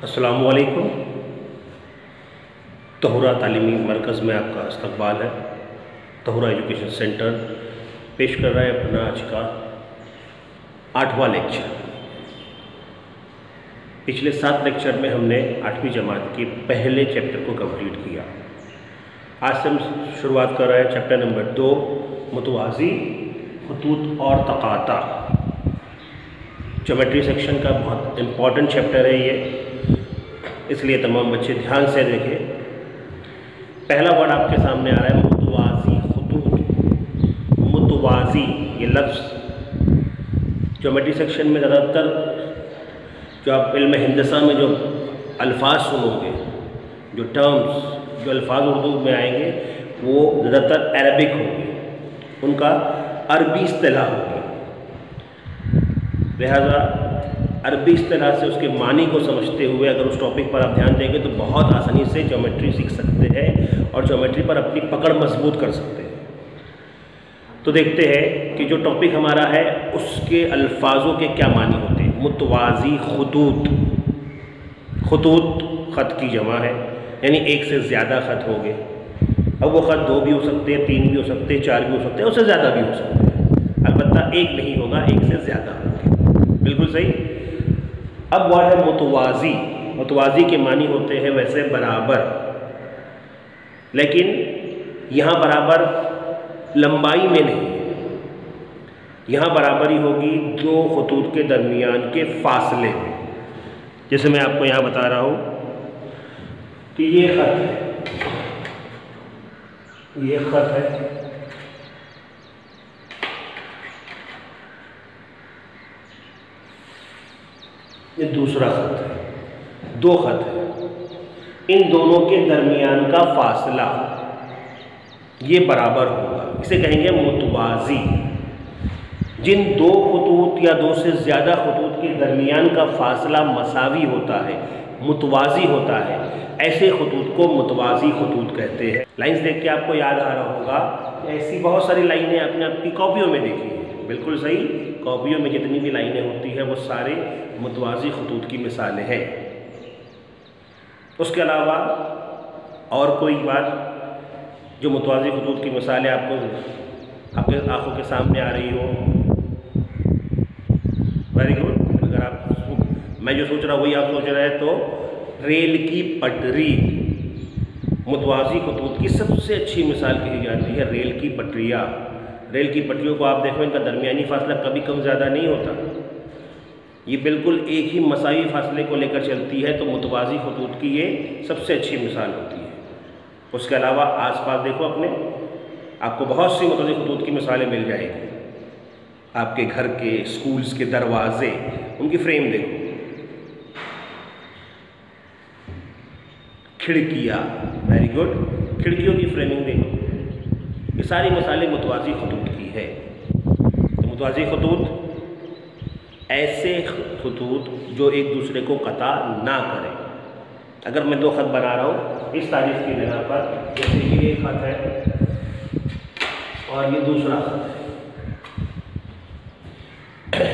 अस्सलामुअलैकुम। तहुरा तालीमी मरकज़ में आपका इस्तक़बाल है। तहुरा एजुकेशन सेंटर पेश कर रहा है अपना आज का 8वां लेक्चर। पिछले 7 लेक्चर में हमने 8वीं जमात के पहले चैप्टर को कंप्लीट किया। आज से हम शुरुआत कर रहे हैं चैप्टर नंबर 2, मुतवाज़ी ख़ुतूत और तक़ाता। ज्योमेट्री सेक्शन का बहुत इम्पॉर्टेंट चैप्टर है ये, इसलिए तमाम बच्चे ध्यान से देखें। पहला वर्ड आपके सामने आ रहा है मुतवाज़ी ख़ुतूत। मुतवाज़ी ये लफ्ज़ ज्योमेट्री सेक्शन में ज़्यादातर जो आप इल्म हिंदसा में जो अल्फाज सुनोगे, जो टर्म्स, जो अल्फाज उर्दू में आएंगे वो ज़्यादातर अरबिक होंगे, उनका अरबी इस्तिलाह होगी। लिहाजा अरबी इस्तिलाह से उसके मानी को समझते हुए अगर उस टॉपिक पर आप ध्यान देंगे तो बहुत आसानी से ज्योमेट्री सीख सकते हैं और ज्योमेट्री पर अपनी पकड़ मजबूत कर सकते हैं। तो देखते हैं कि जो टॉपिक हमारा है उसके अल्फाजों के क्या मानी होते हैं। मुतवाज़ी ख़ुतूत। ख़ुतूत ख़त की जमा है, यानी एक से ज़्यादा ख़त होंगे। अब वो ख़त 2 भी हो सकते हैं, 3 भी हो सकते हैं, 4 भी हो सकते हैं, उससे ज़्यादा भी हो सकते हैं। अलबत्ता एक नहीं होगा, एक से ज़्यादा होंगे। बिल्कुल सही। अब वर्ड है मुतवाज़ी। मुतवाज़ी के मानी होते हैं वैसे बराबर, लेकिन यहाँ बराबर लंबाई में नहीं है। यहाँ बराबरी होगी 2 ख़ुतूत के दरमियान के फासले में। जैसे मैं आपको यहाँ बता रहा हूँ कि ये ख़त है, ये ख़त है, ये दूसरा ख़त है, 2 ख़त है। इन दोनों के दरमियान का फासला ये बराबर होगा, इसे कहेंगे मुतवाज़ी। जिन 2 ख़ुतूत या 2 से ज़्यादा ख़ुतूत के दरमियान का फासला मसावी होता है, मुतवाज़ी होता है, ऐसे ख़ुतूत को मुतवाज़ी ख़ुतूत कहते हैं। लाइन्स देख के आपको याद आ रहा होगा कि ऐसी बहुत सारी लाइनें आपने आपकी कॉपियों में देखी हैं। बिल्कुल सही। कॉपियों में जितनी भी लाइनें होती हैं वो सारे मुतवाज़ी ख़ुतूत की मिसालें हैं। उसके अलावा और कोई बात जो मुतवाज़ी ख़ुतूत की मिसालें आपको आपके आँखों के सामने आ रही हो? Very good. अगर आप, मैं जो सोच रहा हूँ वही आप सोच रहे हैं, तो रेल की पटरी मुतवाज़ी ख़ुतूत की सबसे अच्छी मिसाल कही जाती है। रेल की पटरियाँ, रेल की पटरियों को आप देखो, इनका दरमियानी फासला कभी कम ज़्यादा नहीं होता, ये बिल्कुल एक ही मसावी फासले को लेकर चलती है। तो मुतवाज़ी ख़ुतूत की ये सबसे अच्छी मिसाल होती है। उसके अलावा आसपास देखो अपने, आपको बहुत सी मुतवाज़ी ख़ुतूत की मिसालें मिल जाएगी। आपके घर के, स्कूल्स के दरवाजे, उनकी फ्रेम देखो, खिड़कियाँ, वेरी गुड, खिड़कियों की फ्रेमिंग देखो, ये सारी मिसालें मुतवाज़ी ख़ुतूत की है। तो मुतवाज़ी ख़ुतूत ऐसे ख़ुतूत जो एक दूसरे को कता ना करें। अगर मैं 2 ख़त बना रहा हूँ इस तारीफ़ की बिना पर, जैसे ये एक ख़त है और ये दूसरा ख़त है,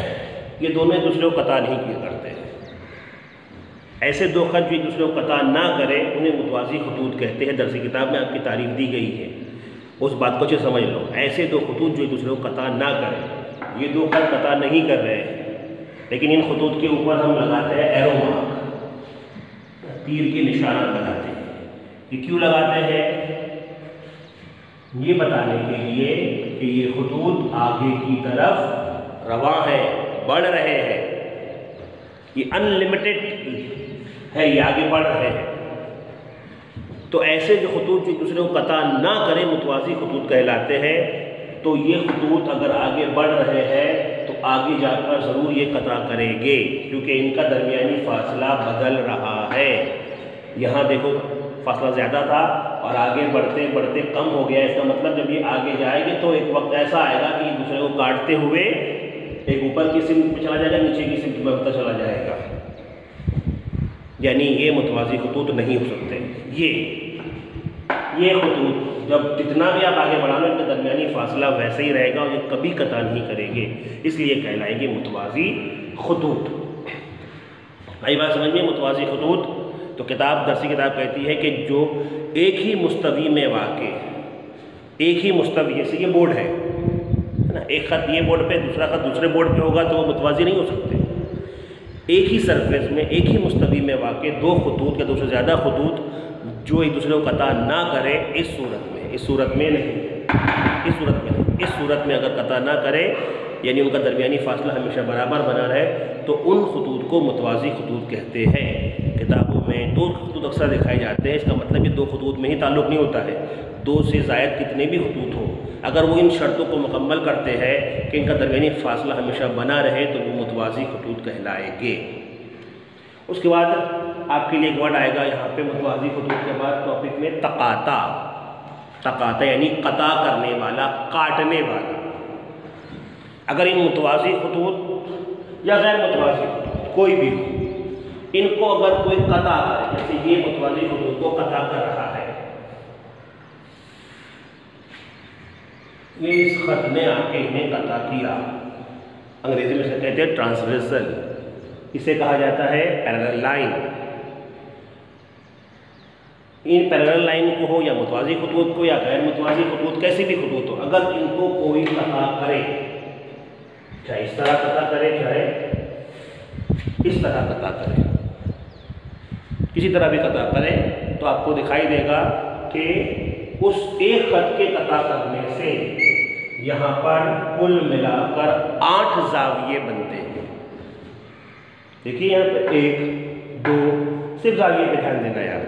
ये दोनों एक दूसरे को कता नहीं किया करते हैं। ऐसे 2 ख़त जो एक दूसरे को कता ना करें उन्हें मुतवाज़ी ख़ुतूत कहते हैं। दरसी किताब में आपकी तारीफ़ दी गई है, उस बात को अच्छे समझ लो। ऐसे 2 ख़ुतूत जो एक दूसरे को कता ना करें, ये 2 ख़त कता नहीं कर रहे हैं, लेकिन इन ख़ुतूत के ऊपर हम लगाते हैं एरो मार्क, तीर के निशाना लगाते हैं। ये क्यों लगाते हैं? ये बताने के लिए कि ये ख़ुतूत आगे की तरफ रवां है, बढ़ रहे हैं, ये अनलिमिटेड है, ये आगे बढ़ रहे हैं। तो ऐसे जो ख़ुतूत जो एक दूसरे को कता ना करें मुतवाज़ी ख़ुतूत कहलाते हैं। तो ये ख़ुतूत अगर आगे बढ़ रहे हैं तो आगे जाकर ज़रूर ये कता करेंगे, क्योंकि इनका दरमियानी फासला बदल रहा है। यहाँ देखो फासला ज़्यादा था और आगे बढ़ते बढ़ते कम हो गया। इसका मतलब जब ये आगे जाएंगे तो एक वक्त ऐसा आएगा कि एक दूसरे को काटते हुए एक ऊपर की सिमत में चला जाएगा, नीचे की सिमत में बढ़ता चला जाएगा। यानी ये मुतवाज़ी ख़ुतूत नहीं हो सकते। ये ख़ुतूत जब जितना भी आप आगे बढ़ा लो इनका दरमियानी फासला वैसे ही रहेगा और ये कभी कता नहीं करेंगे, इसलिए कहलाएंगे मुतवाज़ी ख़ुतूत। भाई बात समझ में, मुतवाज़ी खतूत तो किताब दरसी किताब कहती है कि जो एक ही मुस्तवी में वाक़े, एक ही मुस्तवी, जैसे ये बोर्ड है ना, एक ख़त ये बोर्ड पे, दूसरा ख़त दूसरे बोर्ड पे होगा तो वो मुतवाज़ी नहीं हो सकते। एक ही सरफेस में, एक ही मुस्तवी में वाक़े दो खतूत या दो से ज़्यादा खतूत जो एक दूसरे को कता ना करे, इस सूरत में नहीं, इस सूरत में अगर कता ना करे यानी उनका दरमियानी फासला हमेशा बराबर बना रहे, तो उन खतूत को मुतवाज़ी खतूत कहते हैं। किताबों में दो खतूत अक्सर दिखाए जाते हैं, इसका मतलब ये दो खतूत में ही ताल्लुक़ नहीं होता है, दो से ज़ायद कितने भी खतूत हों, अगर वो इन शर्तों को मुकम्मल करते हैं कि इनका दरमियानी फासला हमेशा बना रहे, तो वो मुतवाज़ी खतूत कहलाएंगे। उसके बाद आपके लिए एक वर्ड आएगा यहाँ पे मुतवाज़ी खतूत के बाद टॉपिक में, तकाता यानी कता करने वाला, काटने वाला। अगर इन मुतवाज़ी खतूत या गैर मुतवाज़ी खतूत कोई भी हो, इनको अगर कोई कता करे, जैसे ये मुतवाज़ी खतूत को कता कर रहा है, ये इस खत ने आके इन्हें कता किया, अंग्रेजी में से कहते हैं ट्रांसवर्सल, इसे कहा जाता है parallel line. In parallel line को हो या मुतवाज़ी खतूत को या गैर मुतवाज़ी खतूत, कैसी भी खतूत हो, अगर इनको कोई कता करे, चाहे इस तरह कता करे चाहे इस तरह कता करे, किसी तरह भी कता करे, तो आपको दिखाई देगा कि उस एक खत के कता करने से यहाँ पर कुल मिलाकर 8 ज़ाविये बनते हैं। देखिए यहाँ पे 1 2, सिर्फ ज़ाविये पे ध्यान देना यार,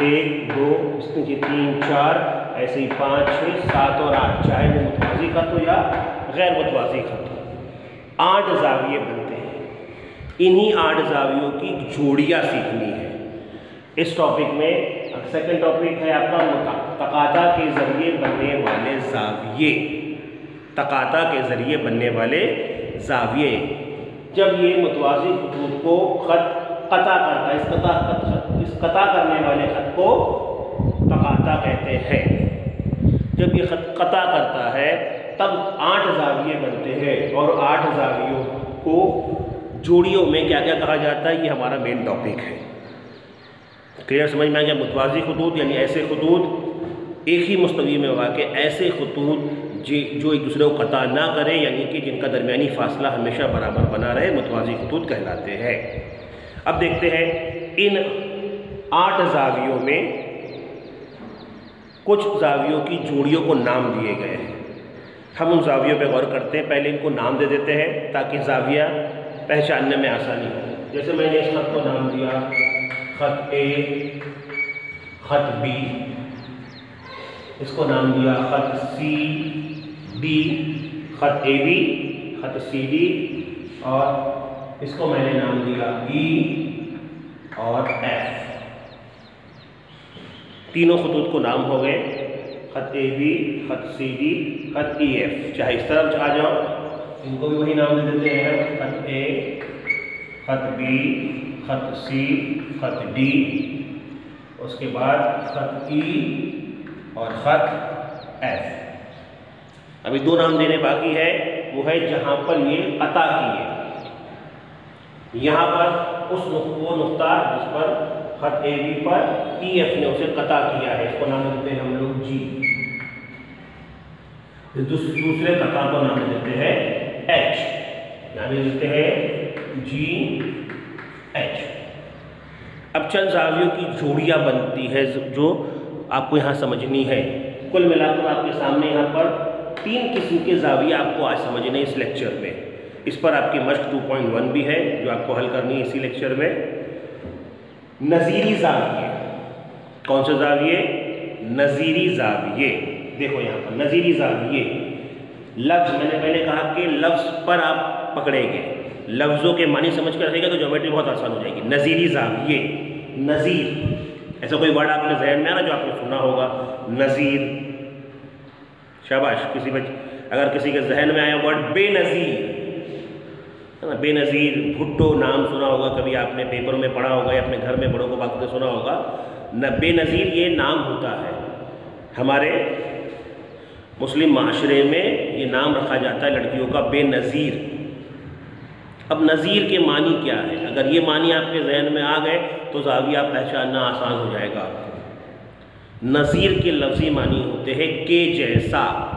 1 2 इसके नीचे 3 4 ऐसे ही 5 6 7 और 8, चाहे वो मुतवाज़ी खत हो या गैर मुतवाज़ी खत हो, 8 ज़ाविये बनते हैं। इन्हीं 8 ज़ावियों की जोड़ियाँ सीखनी है इस टॉपिक में। सेकंड टॉपिक है आपका तकाता के ज़रिए बनने वाले ज़ाविये, तकाता के ज़रिए बनने वाले ज़ाविये। जब ये मुतवाज़ी खतूत को खत कता करता है, इस कता करने वाले खत को तकाता कहते हैं। जब ये खत कता करता है तब 8 ज़ाविये बनते हैं, और 8 ज़ावियों को जोड़ियों में क्या क्या कहा जाता है, ये हमारा मेन टॉपिक है। क्लियर समझ में आ गया? मुतवाज़ी खतूत यानी ऐसे खतूत एक ही मुस्तवी में वाक़े, ऐसे खतूत जो एक दूसरे को कता ना करें, यानी कि जिनका दरमियानी फासला हमेशा बराबर बना रहे, मुतवाज़ी खतूत कहलाते हैं। अब देखते हैं इन 8 ज़ावियों में कुछ ज़ावियों की जोड़ियों को नाम दिए गए हैं। हम उन ज़ावियों पे गौर करते हैं, पहले इनको नाम दे देते हैं ताकि ज़ाविया पहचानने में आसानी हो। जैसे मैंने इस खत को नाम दिया खत ए, खत बी, इसको नाम दिया खत सी डी, खत ए बी, खत सी डी, और इसको मैंने नाम दिया ई और एफ। तीनों खतूत को नाम हो गए, खत ए बी, खत सी डी, खत ई एफ। चाहे इस तरफ आ जाओ, इनको भी वही नाम दे देते हैं, खत ए, खत बी, खत सी, खत डी, उसके बाद खत ई और खत एफ। अभी 2 नाम देने बाकी है, वो है जहाँ पर ये कता की है, यहाँ पर वो नुक्ता जिस पर खत ए बी पर ई एफ ने उसे कता किया है, इसको नाम देते हैं हम लोग जी। दूसरे कता को नाम देते हैं एच, नाम देते हैं जी एच। अब चंद ज़ावियों की जोड़ियाँ बनती है जो आपको यहाँ समझनी है। कुल मिलाकर आपके सामने यहाँ पर 3 किस्म के ज़ाविये आपको आज समझने इस लेक्चर में। इस पर आपकी मश्क 2.1 भी है जो आपको हल करनी है इसी लेक्चर में। नज़ीरी ज़ाविये, कौन से ज़ाविये? नज़ीरी ज़ाविये। देखो यहाँ पर नज़ीरी ज़ाविये, लफ्ज़, मैंने पहले कहा कि लफ्ज़ पर आप पकड़ेंगे, लफ्ज़ों के मानी समझ कर रहेगा तो ज्योमेट्री बहुत आसान हो जाएगी। नज़ीरी ज़ाविये, नज़ीर, ऐसा कोई वर्ड आपके जहन में आ रहा जो आपने सुना होगा? नज़ीर, शाबाश। अगर किसी के जहन में आया वर्ड बेनज़ीर, है ना, बेनज़ीर। भुट्टो नाम सुना होगा कभी आपने, पेपर में पढ़ा होगा या अपने घर में बड़ों को बात करते सुना होगा न। बेनज़ीर ये नाम होता है, हमारे मुस्लिम माशरे में ये नाम रखा जाता है लड़कियों का, बेनज़ीर। अब नज़ीर के मानी क्या है? अगर ये मानी आपके जहन में आ गए तो ज़ाविया पहचानना आसान हो जाएगा आपको। नज़ीर के लफ्ज़ी मानी होते हैं के जैसा,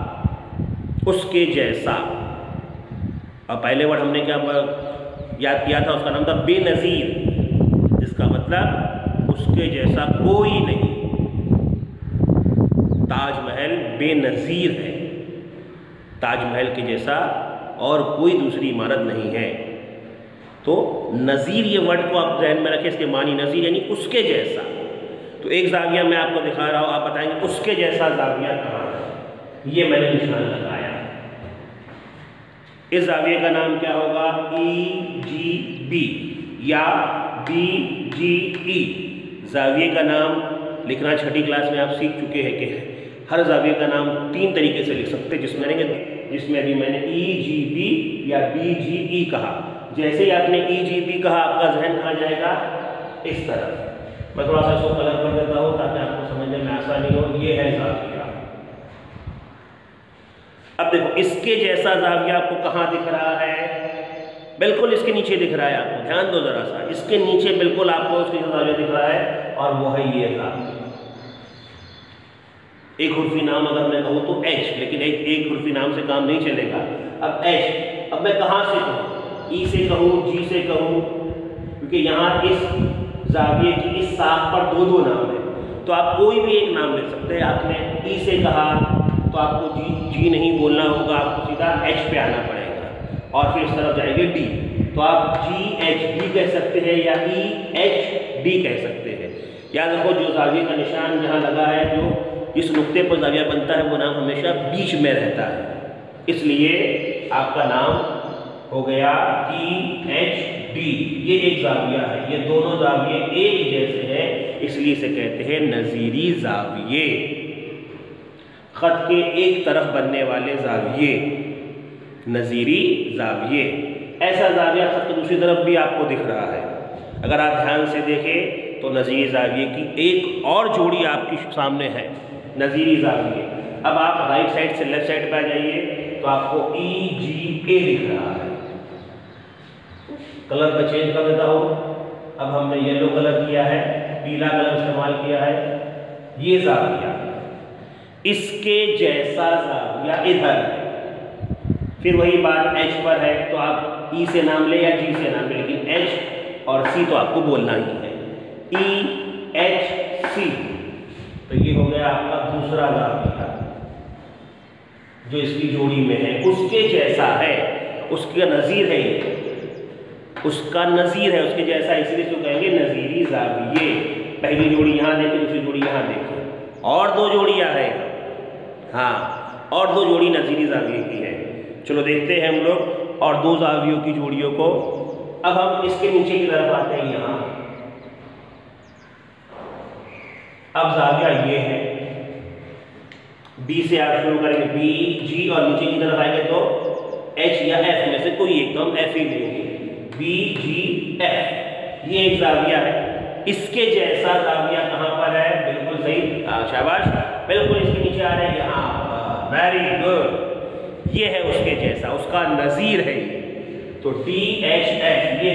उसके जैसा। और पहले वर्ड हमने क्या याद किया था? उसका नाम था बेनज़ीर, जिसका मतलब उसके जैसा कोई नहीं। ताजमहल बेनज़ीर है, ताजमहल के जैसा और कोई दूसरी इमारत नहीं है। तो नज़ीर ये वर्ड को आप ध्यान में रखें, इसके मानी नज़ीर यानी उसके जैसा। तो एक ज़ाविया मैं आपको दिखा रहा हूँ, आप बताएंगे उसके जैसा ज़ाविया कहाँ है? ये मैंने निशान लगाया। इस ज़ाविये का नाम क्या होगा? EGB या BGE। ज़ाविये का नाम लिखना छठी क्लास में आप सीख चुके हैं कि हर ज़ाविये का नाम 3 तरीके से लिख सकते हैं, जिसमें अभी मैंने EGB या BGE कहा। जैसे ही आपने EGB कहा आपका जहन कहाँ जाएगा? इस तरफ। मैं थोड़ा सा इसको कलर कर देता हूँ ताकि आपको समझने में आसानी हो। ये है ज़ाविया। अब देखो इसके जैसा ज़ाविया आपको कहाँ दिख रहा है? बिल्कुल इसके नीचे दिख रहा है आपको, ध्यान दो जरा सा। इसके नीचे बिल्कुल आपको उसके ज़ाविया दिख रहा है और वो है ये ज़ाविया। एक हुर्फी नाम अगर मैं कहूँ तो H, लेकिन एक हुर्फी नाम से काम नहीं चलेगा। अब H, अब मैं कहाँ से कहूँ? E से कहूँ, G से कहूँ, क्योंकि यहाँ इस ज़ाविये की इस साख पर 2 नाम है। तो आप कोई भी एक नाम ले सकते हैं। आपने E से कहा तो आपको G नहीं बोलना होगा, आपको सीधा H पे आना पड़ेगा और फिर इस तरफ जाएंगे D। तो आप GHD कह सकते हैं या EHD कह सकते हैं। याद रखो जो ज़ाविये का निशान जहाँ लगा है, जो जिस नुक्ते पर ज़ाविया बनता है, वो नाम हमेशा बीच में रहता है। इसलिए आपका नाम हो गया EHD। ये एक ज़ाविया है, ये दोनों ज़ाविये एक जैसे हैं, इसलिए इसे कहते हैं नज़ीरी ज़ाविये। ख़त के एक तरफ बनने वाले ज़ाविये नज़ीरी ज़ाविये। ऐसा ज़ाविया ख़त की दूसरी तरफ भी आपको दिख रहा है। अगर आप ध्यान से देखें तो नज़ीरी ज़ाविये की एक और जोड़ी आपके सामने है, नज़ीरी ज़ाविये। अब आप राइट साइड से लेफ्ट साइड पर आ जाइए तो आपको EGA दिख रहा है। कलर का चेंज कर देता हूँ। अब हमने येलो कलर किया है, पीला कलर इस्तेमाल किया है। ये ज़ाविया, इसके जैसा ज़ाविया इधर है। फिर वही बात H पर है तो आप E से नाम ले या G से नाम ले, लेकिन H और C तो आपको बोलना ही है। EHC। तो ये हो गया आपका दूसरा ज़ाविया जो इसकी जोड़ी में है, उसके जैसा है, उसका नज़ीर है ये, उसका नज़ीर है, उसके जैसा, इसलिए इसको कहेंगे नज़ीरी ज़ाविये। पहली जोड़ी यहाँ देखें, दूसरी जोड़ी यहाँ देखें, और 2 जोड़ियाँ हैं। हाँ, और 2 जोड़ी नज़ीरी ज़ाविये की है। चलो देखते हैं हम लोग और 2 ज़ावियों की जोड़ियों को। अब हम इसके नीचे की तरफ आते हैं। यहाँ अब ज़ाविया ये है, B से आप शुरू करेंगे, B, G और नीचे की तरफ आएंगे तो H या F में से कोई एक, तो हम F ही लेंगे। B, G, F। ये एक ज़ाविया है। इसके जैसा ज़ाविया कहाँ पर है? बिल्कुल सही, शाबाश, बिल्कुल इसके नीचे आ रहे हैं यहाँ। वेरी गुड, ये है उसके जैसा, उसका नज़ीर है ये। तो DHF, ये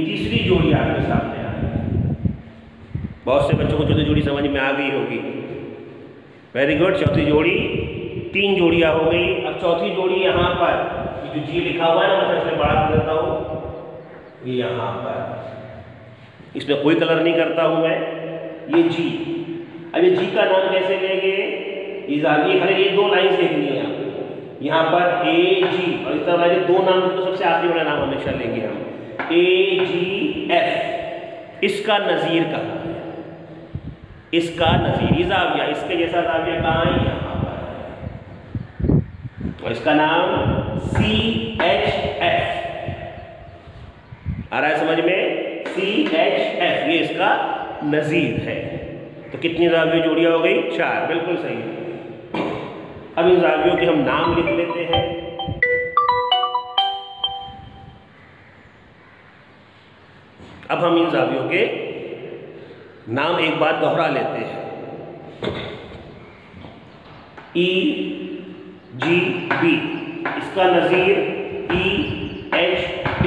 तीसरी जोड़ी आपके सामने आ रही है। बहुत से बच्चों को चौथी जोड़ी समझ में आ गई होगी। वेरी गुड, चौथी जोड़ी, 3 जोड़ियाँ हो गई। अब चौथी जोड़ी यहाँ पर जो G लिखा हुआ है ना, मैं इसमें बड़ा कर देता हूँ, यहाँ पर इसमें कोई कलर नहीं करता हूँ मैं। ये G, अब ये G का नाम कैसे लेंगे? ये 2 लाइन्स देखनी है आपको। यहाँ पर AG और इस तरह 2 नाम तो सबसे आखिरी वाला नाम हमेशा लेंगे हम, AGF। इसका नज़ीर कहाँ है? इसका नज़ीरी ज़ाविया, इसके जैसा ज़ाविया कहाँ है? यहाँ पर। और इसका नाम CHF। आ रहा है समझ में? CHF, ये इसका नज़ीर है। तो कितनी ज़ाविया जोड़ियाँ हो गई? 4, बिल्कुल सही। अब इन ज़ावियों के हम नाम लिख लेते हैं। अब हम इन ज़ावियों के नाम एक बार दोहरा लेते हैं। EGB, इसका नज़ीर EHD।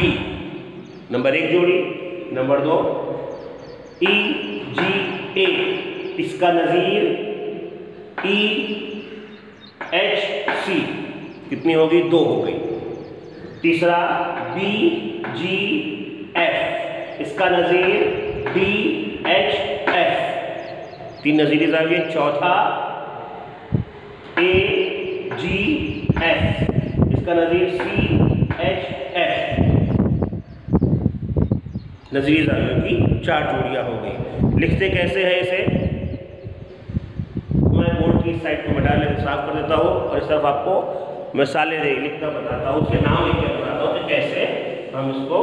नंबर 1 जोड़ी। नंबर 2 ई जी ए, इसका नज़ीर ई एच सी, कितनी होगी? 2 हो गई। तीसरा बी जी एफ, इसका नज़ीर डी एच एफ, 3 नज़ीरी ज़ाविये। चौथा ए जी एफ, इसका नज़ीर सी एच एफ, नज़ीरी ज़ावियों की 4 जोड़ियाँ हो गई। लिखते कैसे हैं इसे? मैं बोर्ड की साइड को मिटा साफ कर देता हूँ और इस तरफ आपको मिसालें लिखकर बताता हूँ, उसके नाम लिखकर बताता हूँ कि कैसे हम इसको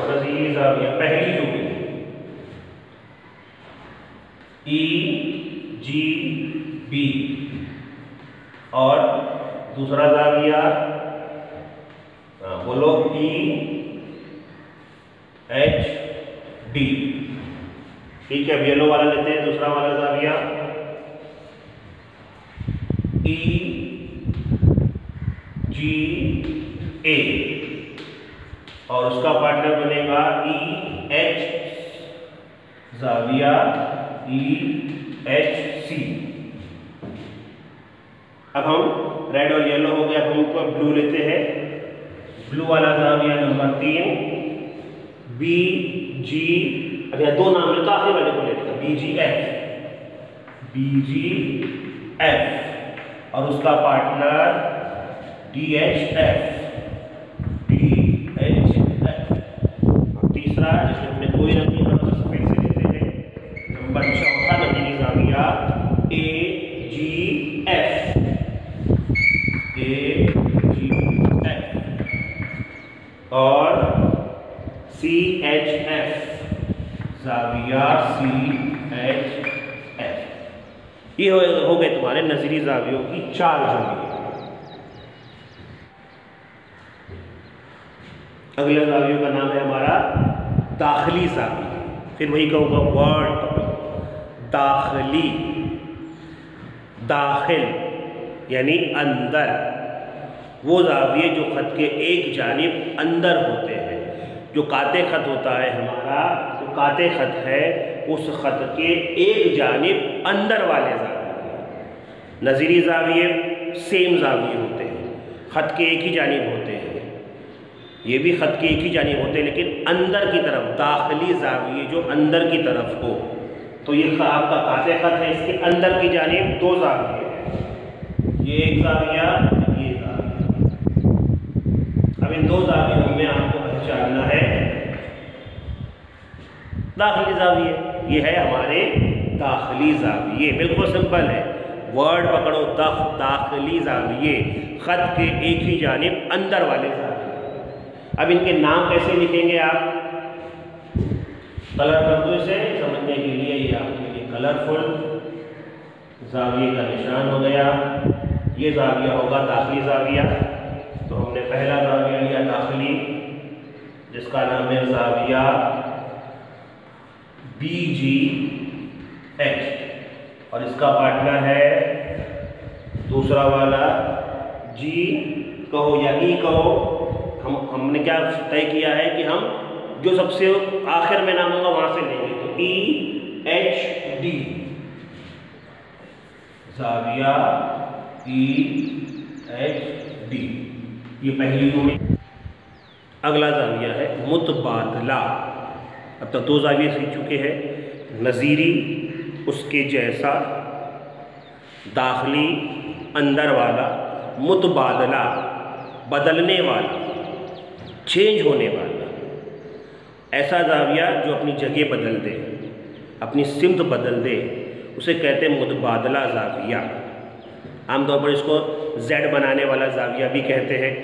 नज़ीरी ज़ाविया। पहली जोड़ी ई जी बी और दूसरा ज़ाविया बोलो ई एच डी। ठीक है, अब येलो वाला लेते हैं, दूसरा वाला ज़ाविया ई जी ए और उसका पार्टनर बनेगा E H ज़ाविया E H C. अब हम रेड और येलो हो गया, ब्लू को ब्लू लेते हैं। ब्लू वाला ज़ाविया नंबर 3 बी जी, अब यहाँ 2 नाम लेता, आखिरी वाले को लेते हैं बी जी एफ और उसका पार्टनर डी एच एफ। तीसरा जिसमें हमने कोई रंग नहीं था, सफेद से लेते हैं, नंबर 4 नज़ीरी ज़ाविया ए जी एफ, और सी एच एफ, ज़ाविया सी एच एफ। ये हो गए तुम्हारे नज़ीरी ज़ावियों की 4 जोड़ी। अगले ज़ावियों का नाम है हमारा दाखिली ज़ाविया। फिर वही कहूँगा वर्ड, दाखिली, दाखिल यानी अंदर, वो ज़ाविये जो ख़त के एक जानिब अंदर होते हैं। जो काते ख़त होता है हमारा, जो काते ख़त है, उस ख़त के एक जानिब अंदर वाले ज़ाविये। नज़ीरी ज़ाविये सेम ज़ाविये होते हैं, ख़त के एक ही जानिब होते हैं। ये भी ख़त के एक ही जानिब होते हैं, लेकिन अंदर की तरफ, दाखिली ज़ाविये जो अंदर की तरफ हो। तो ये आपका काते ख़त है, इसके अंदर की जानिब 2 ज़ाविये हैं, ये एक ज़ाविया, ये ज़ाविया। अब इन 2 ज़ावियों में आपको पहचानना है दाखिली ज़ाविये। ये है हमारे दाखिली ज़ाविये, बिल्कुल सिंपल है। वर्ड पकड़ो, दाखिली ज़ाविये, ख़त के एक ही जानिब अंदर वाले ज़ाविये। अब इनके नाम कैसे लिखेंगे आप? कलर कर दो इसे समझने के लिए। ये आपके लिए कलरफुल ज़ाविये का निशान हो गया। ये ज़ाविया होगा दाखिली ज़ाविया। तो हमने पहला ज़ाविया लिया दाखिली, जिसका नाम है ज़ाविया बी जी एच और इसका पार्टनर है दूसरा वाला जी कहो या ई कहो। हमने क्या तय किया है कि हम जो सबसे आखिर में नाम होगा वहां से लेंगे। तो ई एच डी, ज़ाविया ई एच डी, ये पहली जोड़ी। अगला ज़ाविया है मुतबादला। अब तक 2 ज़ाविये सीख चुके हैं, नज़ीरी उसके जैसा, दाखिली अंदर वाला, मुतबादला बदलने वाला, चेंज होने वाला। ऐसा ज़ाविया जो अपनी जगह बदल दे, अपनी सिमत बदल दे, उसे कहते हैं मुतबादला ज़ाविया। आमतौर पर इसको जेड बनाने वाला ज़ाविया भी कहते हैं,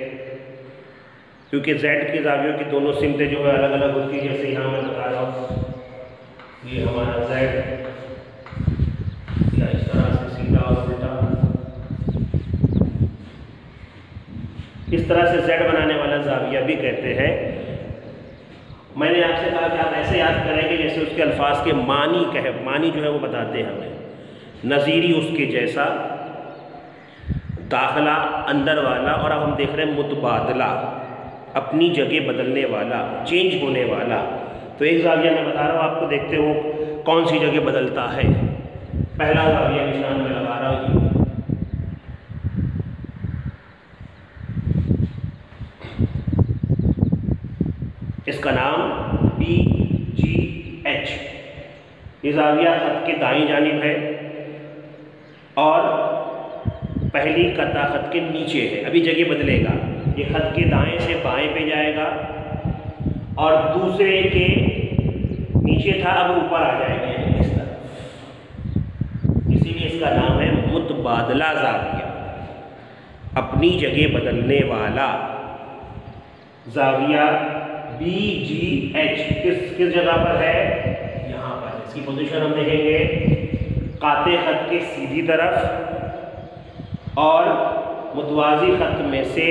क्योंकि जेड के ज़ावियों की दोनों सिमतें जो है अलग अलग होती है। जैसे यहाँ मैं बता रहा हूँ, ये हमारा जेड या इस तरह से सीधा और उल्टा, इस तरह से जेड बनाने वाला ज़ाविया भी कहते हैं। मैंने आपसे कहा कि आप ऐसे याद करेंगे जैसे उसके अल्फाज के मानी जो है वो बताते हैं हमें। नज़ीरी उसके जैसा, दाखिला अंदर वाला, और अब हम देख रहे हैं मुतबादला, अपनी जगह बदलने वाला, चेंज होने वाला। तो एक ज़ाविया मैं बता रहा हूँ आपको, देखते हो कौन सी जगह बदलता है। पहला ज़ाविया निशान में लगा रहा हूँ, इसका नाम BGH। ये ज़ाविया खत के दाईं जानिब है और पहली कता खत के नीचे है। अभी जगह बदलेगा, ये खत के दाएं से बाएं पे जाएगा और दूसरे के नीचे था अब ऊपर आ जाएगा इस तरफ। इसीलिए इसका नाम है मुतबादला ज़ाविया, अपनी जगह बदलने वाला ज़ाविया। BGH किस जगह पर है? यहाँ पर। इसकी पोजीशन हम देखेंगे काते खत के सीधी तरफ और मुतवाज़ी खत में से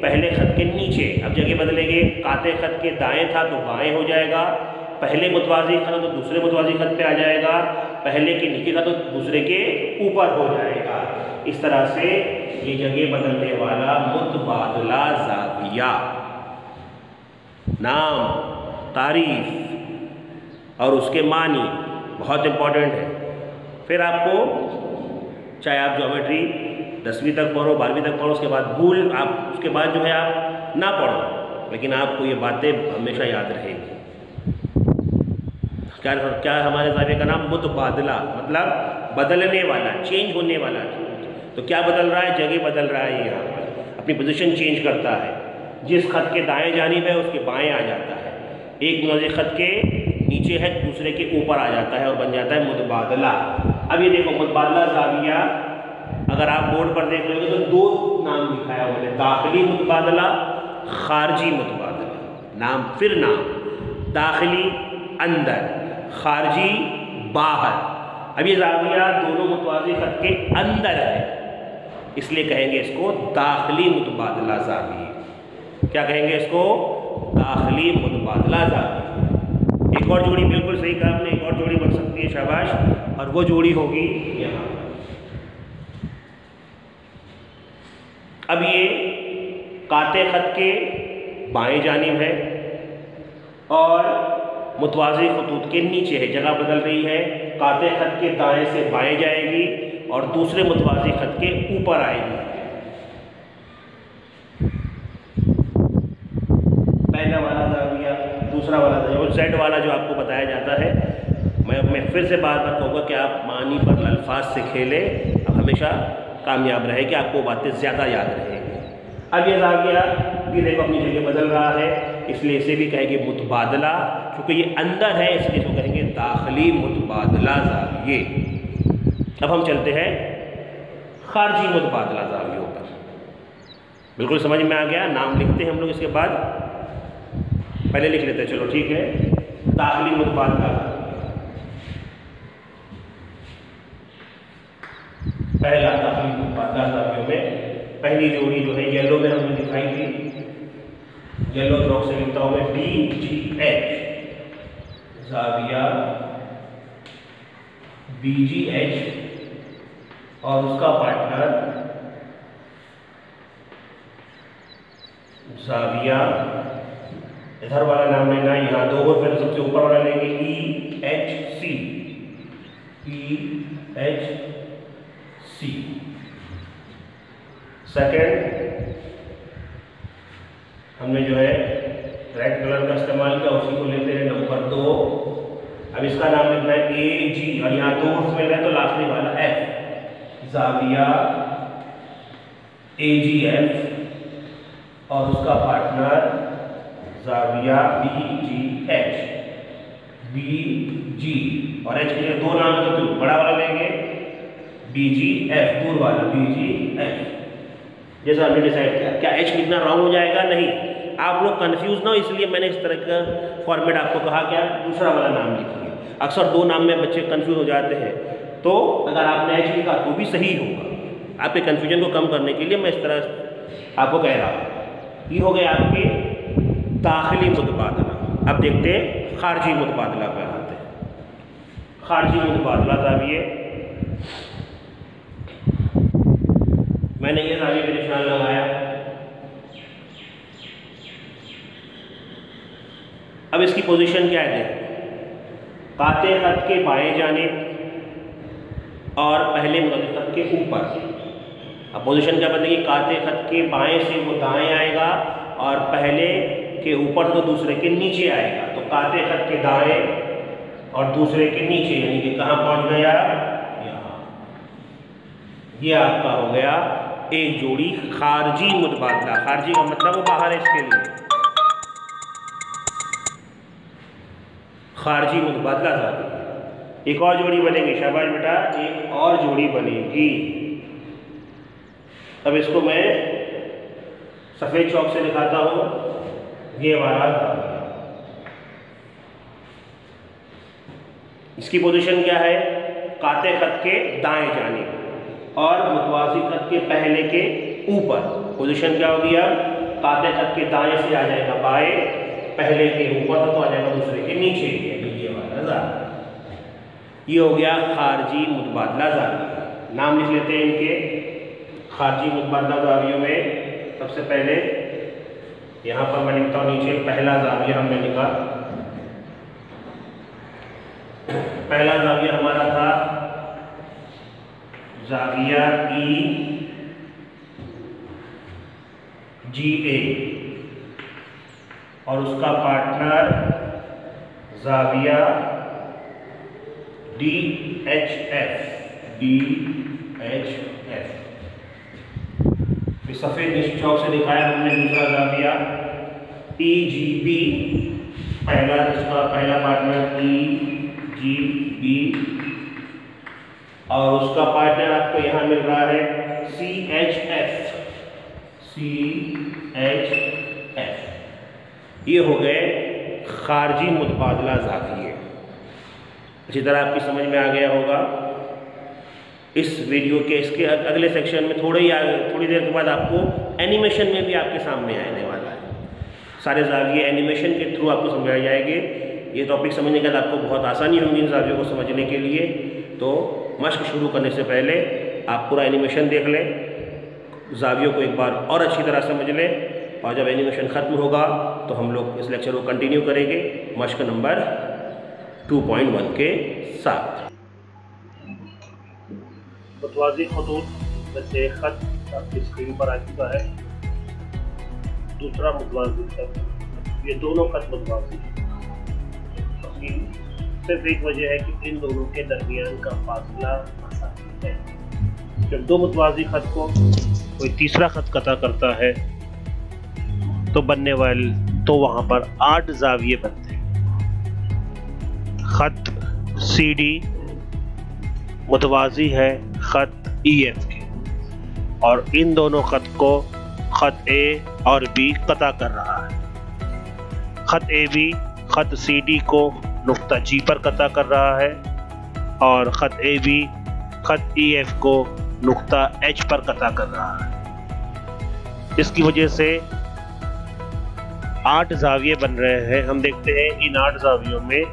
पहले खत के नीचे। अब जगह बदलेंगे, काते खत के दाएं था तो बाएं हो जाएगा, पहले मुतवाज़ी खत तो दूसरे मुतवाज़ी खत पे आ जाएगा, पहले के नीचे था तो दूसरे के ऊपर हो जाएगा। इस तरह से ये जगह बदलने वाला मुतबादला ज़ाविया। नाम, तारीफ और उसके मानी बहुत इम्पॉर्टेंट है। फिर आपको, चाहे आप ज्योमेट्री 10वीं तक पढ़ो, 12वीं तक पढ़ो, उसके बाद उसके बाद जो है आप ना पढ़ो, लेकिन आपको ये बातें हमेशा याद रहेगी। क्या हमारे ज़ाविया का नाम? मुतबादला, मतलब बदलने वाला, चेंज होने वाला। तो क्या बदल रहा है? जगह बदल रहा है। यहाँ पर अपनी पोजीशन चेंज करता है। जिस खत के दाएं जानिब है उसके बाएं आ जाता है, एक मुतवाज़ी खत के नीचे है दूसरे के ऊपर आ जाता है और बन जाता है मुतबादला। अब ये देखो मुतबादला ज़ाविया, अगर आप बोर्ड पर देख लोगे तो दो नाम दिखाया हुआ है, दाखिली मुतबादला, खारजी मुतबादला। नाम फिर नाम, दाखिली अंदर, खारजी बाहर। अब ये ज़ाविया दोनों मुतवाज़ी खत के अंदर है, इसलिए कहेंगे इसको दाखिली मुतबादला ज़ाविया। क्या कहेंगे इसको? दाखिली मुतबादला ज़ाविया। एक और जोड़ी, बिल्कुल सही कहा आपने, एक और जोड़ी बन सकती है, शाबाश, और वो जोड़ी होगी यहाँ। अब ये काते खत के बाएं जानिब है और मुतवाज़ी खतूत के नीचे है, जगह बदल रही है। काते खत के दाएं से बाएं जाएगी और दूसरे मुतवाज़ी खत के ऊपर आएगी। पहला वाला ज़ाविया, दूसरा वाला ज़ाविया, वो Z वाला जो आपको बताया जाता है। मैं फिर से बार बार कहूँगा कि आप मानी पर अल्फाज से खेलें, अब हमेशा कामयाब रहे कि आपको बातें ज़्यादा याद रहेंगी। अब ये ज़ाविया भी देखो अपनी जगह बदल रहा है, इसलिए इसे भी कहेंगे मुतबादला, क्योंकि ये अंदर है इसलिए इसको कहेंगे दाखिली मुतबादला ज़ाविये। अब हम चलते हैं खारजी मुतबादला ज़ावियों पर। बिल्कुल समझ में आ गया? नाम लिखते हैं हम लोग, इसके बाद पहले लिख लेते हैं, चलो ठीक है। दाखिली मुतबादला, पहला दाखिली मुतबादला ज़ावियों में पहली जोड़ी जो है येलो में हमने दिखाई थी, येलो चौक से लिखता हूँ मैं BGH ज़ाविया, BGH और उसका पार्टनर ज़ाविया। इधर वाला नाम लेना, यहाँ दो और फिर सबसे ऊपर वाला लेंगे EHC, EHC। सेकेंड हमने जो है रेड कलर का इस्तेमाल किया, उसी को लेते हैं नंबर 2। अब इसका नाम लिखना है AG और यहाँ दो मिल रहा है तो आखिरी वाला F, ज़ाविया AGF और उसका पार्टनर ज़ाविया BGH, BG और H के लिए दो नाम है तो बड़ा वाला लेंगे BGF, दूर वाला BGF। जैसा हमने डिसाइड किया। क्या H लिखना रॉन्ग हो जाएगा? नहीं, आप लोग कंफ्यूज ना हो, इसलिए मैंने इस तरह का फॉर्मेट आपको कहा, क्या दूसरा वाला नाम लिखिए। अक्सर दो नाम में बच्चे कंफ्यूज हो जाते हैं, तो अगर आपने H लिखा तो भी सही होगा। आपके कन्फ्यूजन को कम करने के लिए मैं इस तरह आपको कह रहा हूँ। ये हो गए आपके दाखिली मुतबादला। अब देखते हैं खारजी मुतबादला पर आते हैं। खारजी मुतबादला ज़ाविये मैंने ये जाविये पे निशान लगाया। अब इसकी पोजीशन क्या है, काते खत के बाएं जानिब और पहले मुतवज़्ज़ी खत के ऊपर। अब पोजीशन क्या बनेगी, काते खत के बाएं से वो दाएं आएगा और पहले के ऊपर तो दूसरे के नीचे आएगा। तो काते खत के दाएं और दूसरे के नीचे, यानी कि कहाँ पहुँच गया, यहाँ। ये आपका हो गया एक जोड़ी खारजी मुतबादला। खारजी का मतलब वो बाहर है, इसके लिए खारजी मुतबादला जाविया। एक और जोड़ी बनेगी, शाबाश बेटा, एक और जोड़ी बनेगी। अब इसको मैं सफ़ेद चौक से दिखाता हूँ। ये हमारा जाविया, इसकी पोजीशन क्या है, काते खत के दाएं जानिब और मुतवाज़ी खत के पहले के ऊपर। पोजीशन क्या होगी, अब काते खत के दाएं से आ जाएगा बाएं, पहले के ऊपर तो आ जाएगा दूसरे के नीचे। ये वाला जाविया, ये हो गया खारजी मुतबादला जाविया। नाम लिख लेते हैं इनके। खारजी मुतबादला जावियों में सबसे पहले यहाँ पर मैं लिखता हूँ नीचे, पहला जाविया हमने लिखा। पहला जाविया हमारा था जाविया EGA और उसका पार्टनर जाविया DHF। सफ़ेद चौक से दिखाया हमने दूसरा जाविया EGB, पहला पार्टनर EGB और उसका पार्टनर आपको यहाँ मिल रहा है CHF। ये हो गए खारजी मुतबादला जाविये। अच्छी तरह आपकी समझ में आ गया होगा। इस वीडियो के इसके अगले सेक्शन में थोड़ी देर के बाद आपको एनिमेशन में भी आपके सामने आने वाला है। सारे जाविये एनिमेशन के थ्रू आपको समझाए जाएंगे। ये टॉपिक समझने के बाद आपको बहुत आसानी होगी इन जावियों को समझने के लिए। तो मश्क शुरू करने से पहले आप पूरा एनिमेशन देख लें, जावियों को एक बार और अच्छी तरह समझ लें, और जब एनिमेशन ख़त्म होगा तो हम लोग इस लेक्चर को कंटिन्यू करेंगे मश्क नंबर 2.1 के साथ। मुतवाज़ी खतूत में से खत आपकी स्क्रीन पर आ चुका है। दूसरा मुतवाज़ी खत, ये दोनों खत मुतवाज़ी हैं। सिर्फ एक वजह है कि इन दोनों के दरमियान का फासला आसानी है। जब दो मुतवाज़ी खत को कोई तीसरा खत कता करता है तो वहाँ पर 8 जाविये बनते हैं। खत CD मुतवाज़ी है खत EF के, और इन दोनों खत को खत A और B कता कर रहा है। खत AB खत CD को नुक्ता G पर कता कर रहा है और खत AB खत EF को नुक्ता H पर कता कर रहा है। इसकी वजह से 8 जाविये बन रहे हैं। हम देखते हैं इन 8 जावियों में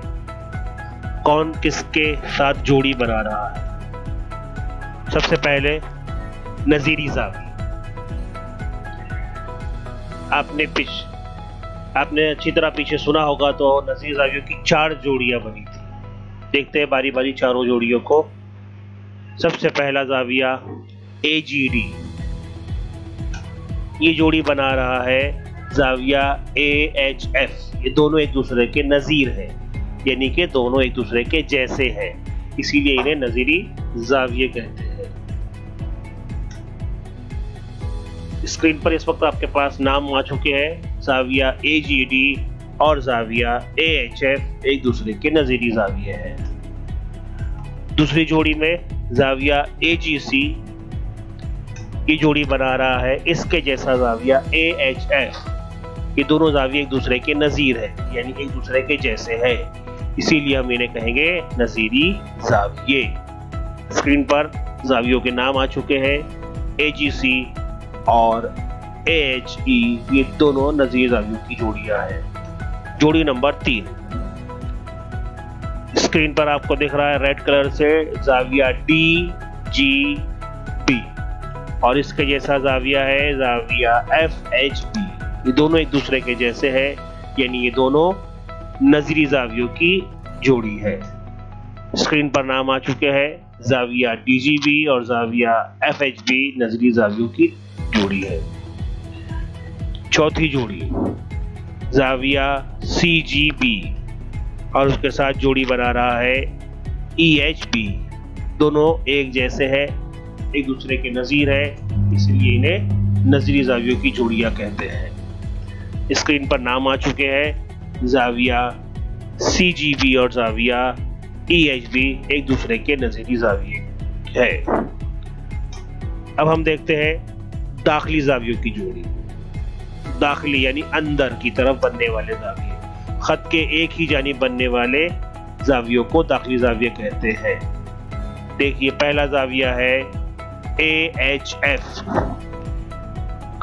कौन किसके साथ जोड़ी बना रहा है। सबसे पहले नज़ीरी जाविया। आपने अच्छी तरह पीछे सुना होगा तो नज़ीर जावियों की 4 जोड़ियां बनी थी। देखते हैं बारी बारी चारों जोड़ियों को। सबसे पहला जाविया AGD, ये जोड़ी बना रहा है जाविया AHF। ये दोनों एक दूसरे के नज़ीर हैं, यानी कि दोनों एक दूसरे के जैसे हैं, इसीलिए इन्हें नज़ीरी जाविये कहते हैं। स्क्रीन पर इस वक्त आपके पास नाम आ चुके हैं। जाविया AGD और जाविया AHF एक दूसरे के नज़ीरी जाविये हैं। दूसरी जोड़ी में जाविया AGC, ये जोड़ी बना रहा है इसके जैसा जाविया AHF। ये दोनों जाविये एक दूसरे के नज़ीर हैं, यानी एक दूसरे के जैसे हैं, इसीलिए हम इन्हें कहेंगे नज़ीरी जाविये। स्क्रीन पर जावियों के नाम आ चुके हैं, AGC और AHE, ये दोनों नज़ीर जावियों की जोड़ियां हैं। जोड़ी नंबर 3 स्क्रीन पर आपको दिख रहा है रेड कलर से, जाविया DGB। और इसके जैसा जाविया है जाविया FHB। ये दोनों एक दूसरे के जैसे हैं, यानी ये दोनों नजरी जावियों की जोड़ी है। स्क्रीन पर नाम आ चुके हैं, जाविया DGB और जाविया FHB नजरी जावियों की जोड़ी है। चौथी जोड़ी जाविया CGB और उसके साथ जोड़ी बना रहा है EHB। दोनों एक जैसे हैं, एक दूसरे के नज़ीर है, इसलिए इन्हें नजरी जावियों की जोड़ियां कहते हैं। स्क्रीन पर नाम आ चुके हैं, जाविया CGB और जाविया EHB एक दूसरे के नजरी जाविये है। अब हम देखते हैं दाखिली जावियों की जोड़ी। दाखिली यानी अंदर की तरफ बनने वाले जाविये, खत के एक ही जानिब बनने वाले जावियों को दाखिली जाविये कहते हैं। देखिए पहला जाविया है AHF,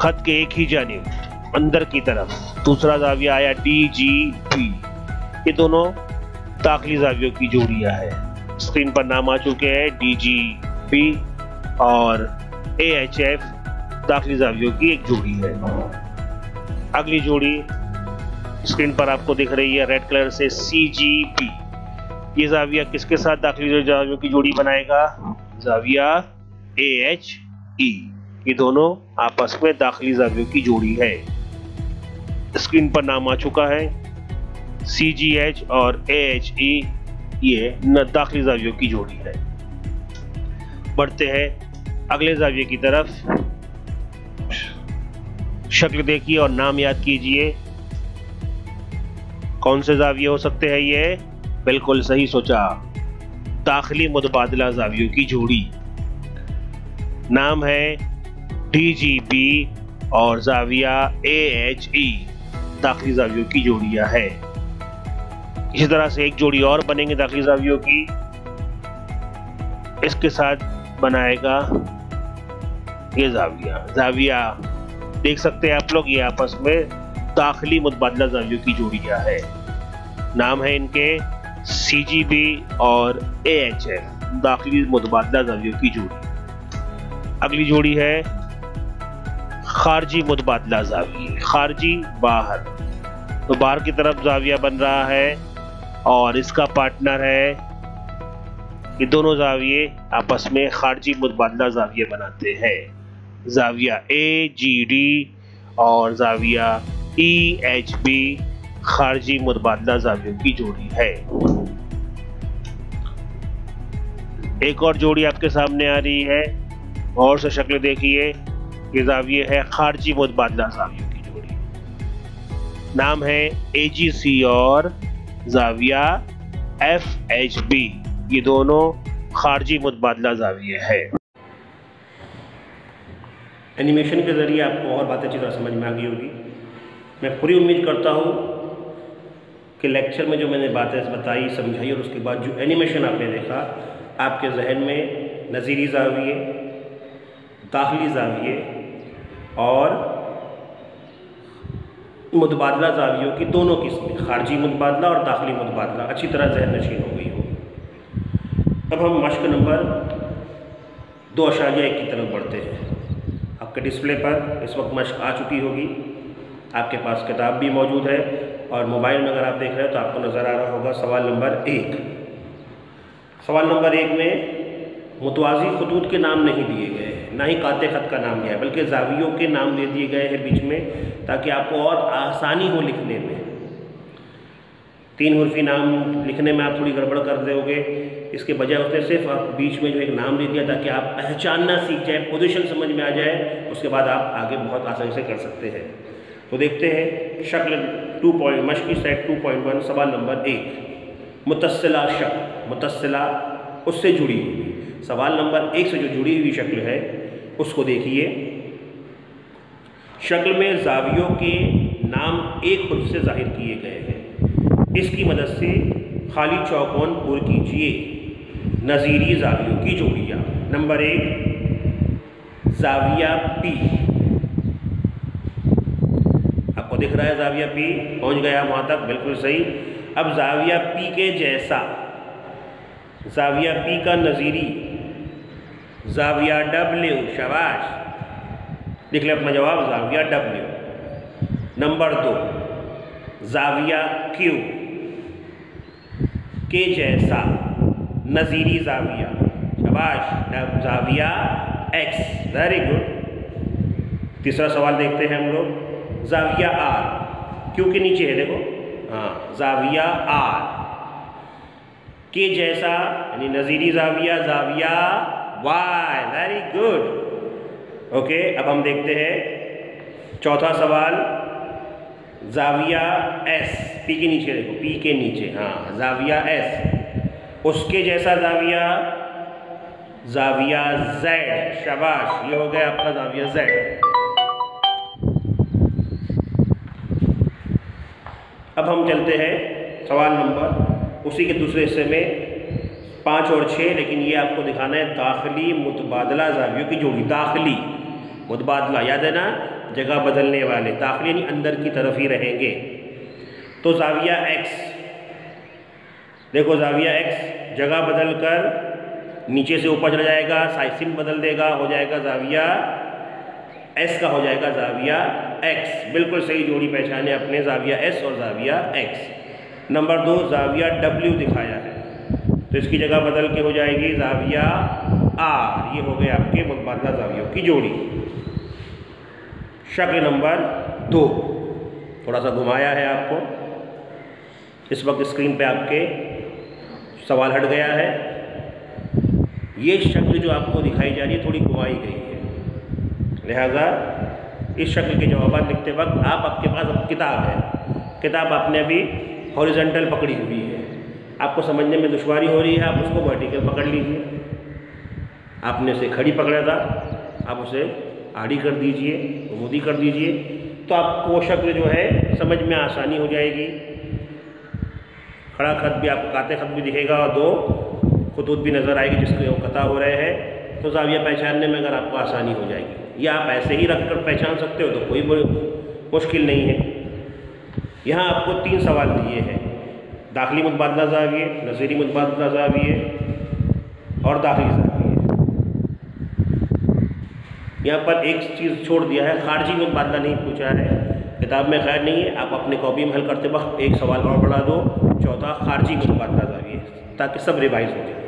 खत के एक ही जानिब अंदर की तरफ। दूसरा जाविया आया DGB। ये दोनों दाखिली जावियों की जोड़ियां है। स्क्रीन पर नाम आ चुके हैं, DGB और AHF दाखिली जावियों की एक जोड़ी है। अगली जोड़ी स्क्रीन पर आपको दिख रही है रेड कलर से, CGB। ये जाविया किसके साथ दाखिली जावियों की जोड़ी बनाएगा? जाविया AHE। ये दोनों आपस में दाखिली जावियों की जोड़ी है। स्क्रीन पर नाम आ चुका है, CGH और AHE ये दाखिली जावियों की जोड़ी है। बढ़ते हैं अगले जाविये की तरफ। शक्ल देखिए और नाम याद कीजिए। कौन से जाविये हो सकते हैं ये? बिल्कुल सही सोचा, दाखिली मुतबादला जावियों की जोड़ी। नाम है DGB और जाविया AHE दाखिली जावियों की जोड़ियां है। इसी तरह से एक जोड़ी और बनेंगे दाखिली जावियों की, इसके साथ बनाएगा ये जाविया देख सकते हैं आप लोग, ये आपस में दाखिली मुतबादला जावियों की जोड़ियां है। नाम है इनके CGB और AHF दाखिली मुतबादला जावियों की जोड़ी। अगली जोड़ी है खारजी मुतबादला जाविये। खारजी बाहर, तो बाहर की तरफ जाविया बन रहा है और इसका पार्टनर है। ये दोनों जाविये आपस में खारजी मुतबादला जाविये बनाते हैं। जाविया AGD और जाविया EHB खारजी मुतबादला जावियों की जोड़ी है। एक और जोड़ी आपके सामने आ रही है, और से शक्ल देखिए। ये जाविये है खारजी मुतबादला जावियों की जोड़ी। नाम है AGC और जाविया FHB। ये दोनों खारजी मुतबादला जाविये है। एनिमेशन के जरिए आपको और बातें अच्छी तरह समझ में आ गई होगी। मैं पूरी उम्मीद करता हूँ कि लेक्चर में जो मैंने बातें बताई, समझाई और उसके बाद जो एनिमेशन आपने देखा, आपके जहन में नज़ीरी जाविये, दाखिली जाविये और मुतबादला जावियों की दोनों किस्में, खारजी मुतबादला और दाखिली मुतबादला, अच्छी तरह जहन नशीन हो गई हो। अब हम मश्क नंबर 2.1 की तरफ बढ़ते हैं। आपके डिस्प्ले पर इस वक्त मश्क आ चुकी होगी, आपके पास किताब भी मौजूद है और मोबाइल में अगर आप देख रहे हैं तो आपको नज़र आ रहा होगा सवाल नंबर 1। सवाल नंबर 1 में मुतवाज़ी खतूत के नाम नहीं दिए गए हैं, ना ही काते खत का नाम दिया है, बल्कि जावियों के नाम दे दिए गए हैं बीच में, ताकि आपको और आसानी हो लिखने में। 3 हुर्फी नाम लिखने में आप थोड़ी गड़बड़ कर दोगे, इसके बजाय उसने सिर्फ आप बीच में जो एक नाम दे दिया ताकि आप पहचानना सीख जाए, पोजीशन समझ में आ जाए, उसके बाद आप आगे बहुत आसानी से कर सकते हैं। तो देखते हैं शक्ल मश्क की सेट 2.1 सवाल नंबर 1। मुतस्सिला शक्ल, मुतस्सिला उससे जुड़ी हुई। सवाल नंबर 1 से जो जुड़ी हुई शक्ल है उसको देखिए। शक्ल में जावियों के नाम एक हुर्फ से जाहिर किए गए हैं। इसकी मदद से खाली चौकोन पुर कीजिए। नज़ीरी जावियों की जोड़ियाँ। Number 1 जाविया P। आपको दिख रहा है जाविया P, पहुँच गया वहाँ तक, बिल्कुल सही। अब जाविया P के जैसा, जाविया P का नज़ीरी जाविया W, शाबाश। लिख ले अपना जवाब, ज़ाविया W। नंबर 2, ज़ाविया Q, के जैसा नज़ीरी ज़ाविया, शाबाश। ज़ाविया X, वेरी गुड। तीसरा सवाल देखते हैं हम लोग, ज़ाविया R, Q के नीचे है देखो, हाँ, ज़ाविया R, के जैसा यानी नज़ीरी ज़ाविया, ज़ाविया Y, वेरी गुड। ओके, अब हम देखते हैं चौथा सवाल, ज़ाविया S, P के नीचे देखो, P के नीचे, हाँ, ज़ाविया S, उसके जैसा ज़ाविया, ज़ाविया Z, शाबाश, ये हो गया आपका ज़ाविया Z। अब हम चलते हैं सवाल नंबर, उसी के दूसरे हिस्से में 5 और 6, लेकिन ये आपको दिखाना है दाखिली मुतबादला ज़ावियों की जोड़ी। दाखिली मुतबादला, याद है ना, जगह बदलने वाले, दाखिली यानी अंदर की तरफ ही रहेंगे। तो ज़ाविया X, देखो ज़ाविया X जगह बदल कर नीचे से ऊपर चला जाएगा, साइसिन बदल देगा, हो जाएगा ज़ाविया S का हो जाएगा ज़ाविया X। बिल्कुल सही जोड़ी पहचाने अपने, ज़ाविया S और ज़ाविया X। नंबर 2, ज़ाविया W दिखाया है, तो इसकी जगह बदल के हो जाएगी ज़ाविया R। ये हो गए आपके मुतबादला ज़ावियों की जोड़ी। शक्ल नंबर 2, थोड़ा सा घुमाया है आपको, इस वक्त स्क्रीन पे आपके सवाल हट गया है। ये शक्ल जो आपको दिखाई जा रही है थोड़ी घुमाई गई है, लिहाजा इस शक्ल के जवाब लिखते वक्त आपके पास अब किताब है, किताब आपने अभी हॉरिजॉन्टल पकड़ी हुई है, आपको समझने में दुश्वारी हो रही है, आप उसको वर्टिकल पकड़ लीजिए। आपने उसे खड़ी पकड़ा था, आप उसे आड़ी कर दीजिए, उमूदी कर दीजिए, तो आपको वो शक्ल जो है समझ में आसानी हो जाएगी। खड़ा खत भी आपको, काते खत भी दिखेगा और 2 खुतूत भी नज़र आएगी जिसके वो कता हो रहे हैं, तो ज़ाविया पहचानने में अगर आपको आसानी हो जाएगी। या आप ऐसे ही रख कर पहचान सकते हो तो कोई मुश्किल नहीं है। यहाँ आपको 3 सवाल दिए हैं, दाखिली मुतबादला ज़ाविये, नज़ीरी मुतबादला ज़ाविये और दाखिली ज़ाविये। यहाँ पर एक चीज़ छोड़ दिया है, खारजी मुतबादला नहीं पूछा है, किताब में खैर नहीं है, आप अपने कॉपी में हल करते वक्त एक सवाल और बढ़ा दो, चौथा खारजी मुतबादला ज़ाविये, ताकि सब रिवाइज हो जाए।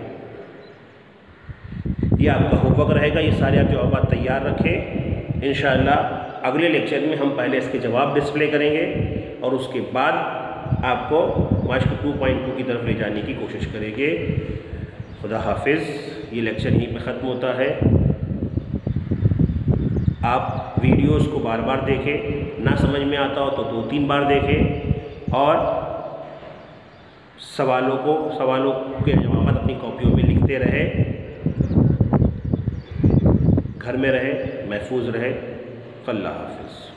ये आपका होमवर्क रहेगा, ये सारे आप जवाब तैयार रखें। इंशाअल्लाह अगले लेक्चर में हम पहले इसके जवाब डिस्प्ले करेंगे और उसके बाद आपको माश्क 2.2 की तरफ ले जाने की कोशिश करेंगे। खुदा हाफिज़। ये लेक्चर यहीं पे ख़त्म होता है। आप वीडियोस को बार बार देखें, ना समझ में आता हो तो 2-3 बार देखें और सवालों के जवाब अपनी कॉपियों में लिखते रहे। घर में रहे, महफूज रहे। अल्लाह हाफिज़।